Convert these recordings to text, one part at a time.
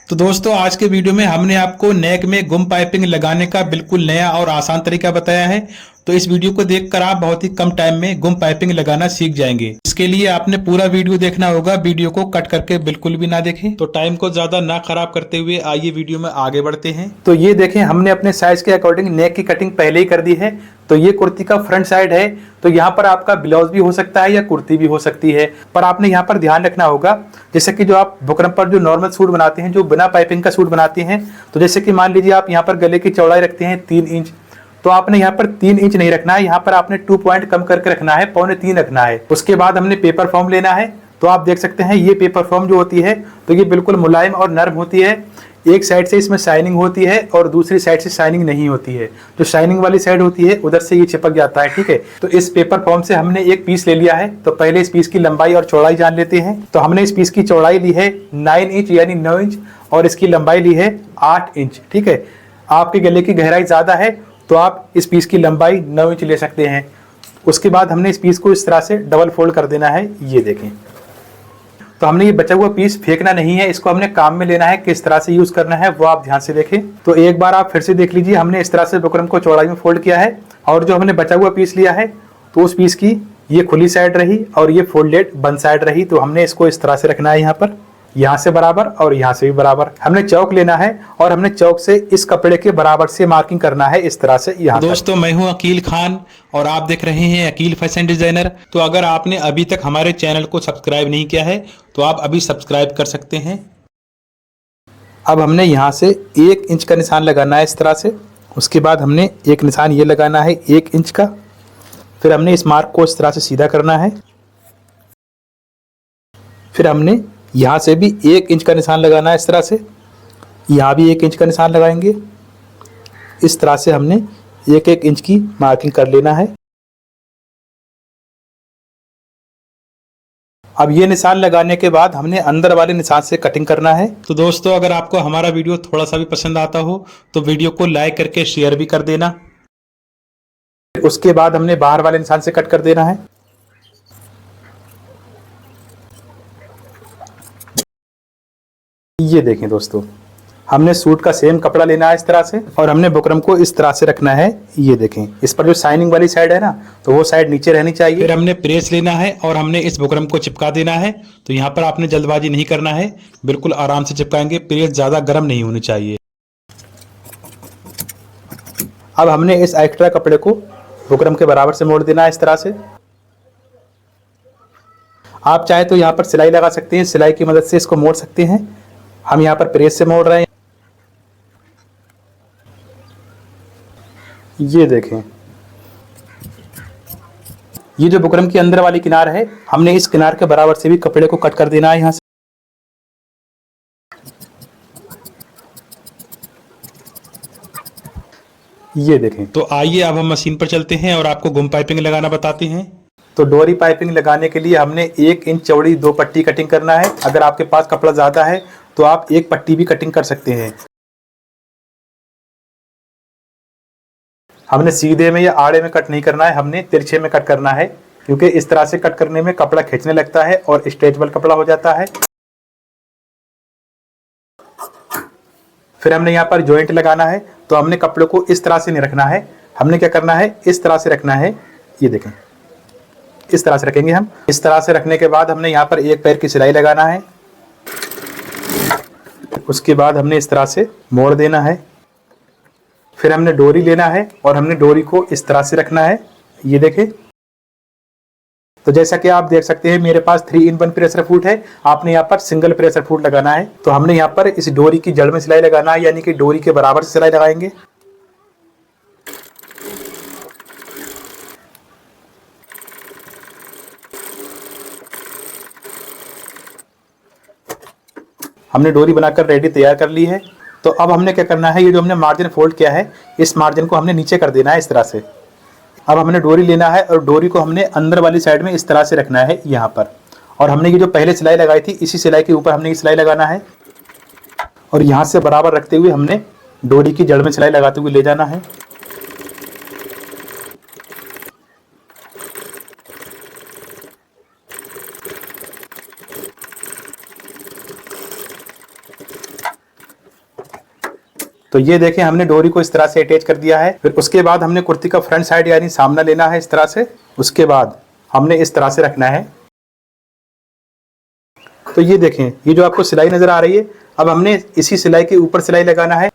तो दोस्तों आज के वीडियो में हमने आपको नेक में गुम पाइपिंग लगाने का बिल्कुल नया और आसान तरीका बताया है। तो इस वीडियो को देखकर आप बहुत ही कम टाइम में गुम पाइपिंग लगाना सीख जाएंगे। इसके लिए आपने पूरा वीडियो देखना होगा, वीडियो को कट करके बिल्कुल भी ना देखें। तो टाइम को ज्यादा ना खराब करते हुए आइए वीडियो में आगे बढ़ते हैं। तो ये देखें, हमने अपने साइज के अकॉर्डिंग नेक की कटिंग पहले ही कर दी है। तो ये कुर्ती का फ्रंट साइड है। तो यहाँ पर आपका ब्लाउज भी हो सकता है या कुर्ती भी हो सकती है, पर आपने यहाँ पर ध्यान रखना होगा जैसे कि जो आप बुकरम पर जो नॉर्मल सूट बनाते हैं, जो बिना पाइपिंग का सूट बनाते हैं, तो जैसे कि मान लीजिए आप यहाँ पर गले की चौड़ाई रखते हैं 3 इंच, तो आपने यहाँ पर 3 इंच नहीं रखना है, यहाँ पर आपने 2 पॉइंट कम करके रखना है, 2.25 रखना है। उसके बाद हमने पेपर फॉर्म लेना है। तो आप देख सकते हैं ये पेपर फॉर्म जो होती है तो ये बिल्कुल मुलायम और नर्म होती है। एक साइड से इसमें शाइनिंग होती है और दूसरी साइड से शाइनिंग नहीं होती है। जो शाइनिंग वाली साइड होती है उधर से ये चिपक जाता है, ठीक है। तो इस पेपर फॉर्म से हमने एक पीस ले लिया है। तो पहले इस पीस की लंबाई और चौड़ाई जान लेते हैं। तो हमने इस पीस की चौड़ाई ली है 9 इंच यानी 9 इंच और इसकी लंबाई ली है 8 इंच, ठीक है। आपके गले की गहराई ज्यादा है तो आप इस पीस की लंबाई 9 इंच ले सकते हैं। उसके बाद हमने इस पीस को इस तरह से डबल फोल्ड कर देना है, ये देखें। तो हमने ये बचा हुआ पीस फेंकना नहीं है, इसको हमने काम में लेना है। किस तरह से यूज करना है वो आप ध्यान से देखें। तो एक बार आप फिर से देख लीजिए, हमने इस तरह से बुकरम को चौड़ाई में फोल्ड किया है और जो हमने बचा हुआ पीस लिया है तो उस पीस की ये खुली साइड रही और ये फोल्डेड बंद साइड रही। तो हमने इसको इस तरह से रखना है, यहाँ पर, यहाँ से बराबर और यहाँ से भी बराबर। हमने चौक लेना है और हमने चौक से इस कपड़े के बराबर से मार्किंग करना है, इस तरह से यहाँ। दोस्तों मैं हूँ अकील खान और आप देख रहे हैं अकील फैशन डिजाइनर। तो अगर आपने अभी तक हमारे चैनल को सब्सक्राइब नहीं किया है तो आप अभी सब्सक्राइब कर सकते हैं। अब हमने यहाँ से 1 इंच का निशान लगाना है इस तरह से। उसके बाद हमने एक निशान ये लगाना है 1 इंच का। फिर हमने इस मार्क को इस तरह से सीधा करना है। फिर हमने यहाँ से भी 1 इंच का निशान लगाना है इस तरह से। यहाँ भी 1 इंच का निशान लगाएंगे। इस तरह से हमने 1-1 इंच की मार्किंग कर लेना है। अब ये निशान लगाने के बाद हमने अंदर वाले निशान से कटिंग करना है। तो दोस्तों अगर आपको हमारा वीडियो थोड़ा सा भी पसंद आता हो तो वीडियो को लाइक करके शेयर भी कर देना। उसके बाद हमने बाहर वाले निशान से कट कर देना है। ये देखें दोस्तों, हमने सूट का सेम कपड़ा लेना है इस तरह से और हमने बुकरम को इस तरह से रखना है। ये देखें, इस पर जो शाइनिंग वाली साइड है ना तो वो साइड नीचे रहनी चाहिए। फिर हमने प्रेस लेना है और हमने इस बुकरम को चिपका देना है। तो यहाँ पर आपने जल्दबाजी नहीं करना है, बिल्कुल आराम से चिपकाएंगे। प्रेस ज्यादा गर्म नहीं होनी चाहिए। अब हमने इस एक्स्ट्रा कपड़े को बुकरम के बराबर से मोड़ देना है इस तरह से। आप चाहे तो यहाँ पर सिलाई लगा सकते हैं, सिलाई की मदद से इसको मोड़ सकते हैं। हम यहाँ पर प्रेस से मोड़ रहे हैं। ये देखें, ये जो बुकरम की अंदर वाली किनार है हमने इस किनार के बराबर से भी कपड़े को कट कर देना है यहाँ से। ये देखें। तो आइए अब हम मशीन पर चलते हैं और आपको गुम पाइपिंग लगाना बताते हैं। तो डोरी पाइपिंग लगाने के लिए हमने 1 इंच चौड़ी 2 पट्टी कटिंग करना है। अगर आपके पास कपड़ा ज्यादा है तो आप 1 पट्टी भी कटिंग कर सकते हैं। हमने सीधे में या आड़े में कट नहीं करना है, हमने तिरछे में कट करना है, क्योंकि इस तरह से कट करने में कपड़ा खींचने लगता है और स्ट्रेचेबल कपड़ा हो जाता है। फिर हमने यहाँ पर जॉइंट लगाना है। तो हमने कपड़े को इस तरह से नहीं रखना है, हमने क्या करना है, इस तरह से रखना है। ये देखें, इस तरह से रखेंगे हम। इस तरह से रखने के बाद हमने यहाँ पर एक पैर की सिलाई लगाना है। उसके बाद हमने इस तरह से मोड़ देना है। फिर हमने डोरी लेना है और हमने डोरी को इस तरह से रखना है। ये देखें, तो जैसा कि आप देख सकते हैं मेरे पास 3-in-1 प्रेशर फूट है। आपने यहाँ पर सिंगल प्रेशर फूट लगाना है। तो हमने यहाँ पर इस डोरी की जड़ में सिलाई लगाना है, यानी कि डोरी के बराबर से सिलाई लगाएंगे। हमने डोरी बनाकर रेडी तैयार कर ली है। तो अब हमने क्या करना है, ये जो हमने मार्जिन फोल्ड किया है इस मार्जिन को हमने नीचे कर देना है इस तरह से। अब हमने डोरी लेना है और डोरी को हमने अंदर वाली साइड में इस तरह से रखना है यहाँ पर। और हमने ये जो पहले सिलाई लगाई थी इसी सिलाई के ऊपर हमने ये सिलाई लगाना है और यहाँ से बराबर रखते हुए हमने डोरी की जड़ में सिलाई लगाते हुए ले जाना है। तो ये देखें हमने डोरी को इस तरह से अटैच कर दिया है। फिर उसके बाद हमने कुर्ती का फ्रंट साइड यानी सामना लेना है इस तरह से। उसके बाद हमने इस तरह से रखना है। तो ये देखें, ये जो आपको सिलाई नजर आ रही है, अब हमने इसी सिलाई के ऊपर सिलाई लगाना है।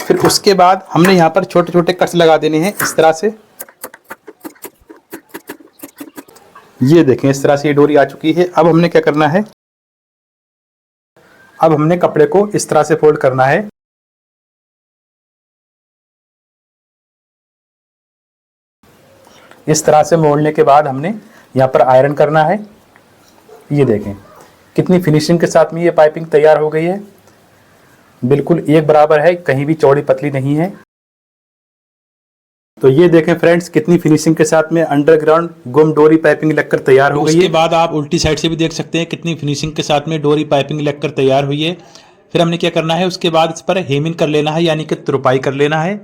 फिर उसके बाद हमने यहाँ पर छोटे छोटे कट्स लगा देने हैं इस तरह से। ये देखें इस तरह से ये डोरी आ चुकी है। अब हमने क्या करना है, अब हमने कपड़े को इस तरह से फोल्ड करना है। इस तरह से मोड़ने के बाद हमने यहाँ पर आयरन करना है। ये देखें कितनी फिनिशिंग के साथ में ये पाइपिंग तैयार हो गई है। बिल्कुल एक बराबर है, कहीं भी चौड़ी पतली नहीं है। तो ये देखें फ्रेंड्स कितनी फिनिशिंग के साथ में अंडरग्राउंड गुम डोरी पाइपिंग लगकर तैयार हो गई है। उसके बाद आप उल्टी साइड से भी देख सकते हैं कितनी फिनिशिंग के साथ में डोरी पाइपिंग लगकर तैयार हुई है। फिर हमने क्या करना है, उसके बाद इस पर हेमिंग कर लेना है, यानी कि तुरपाई कर लेना है।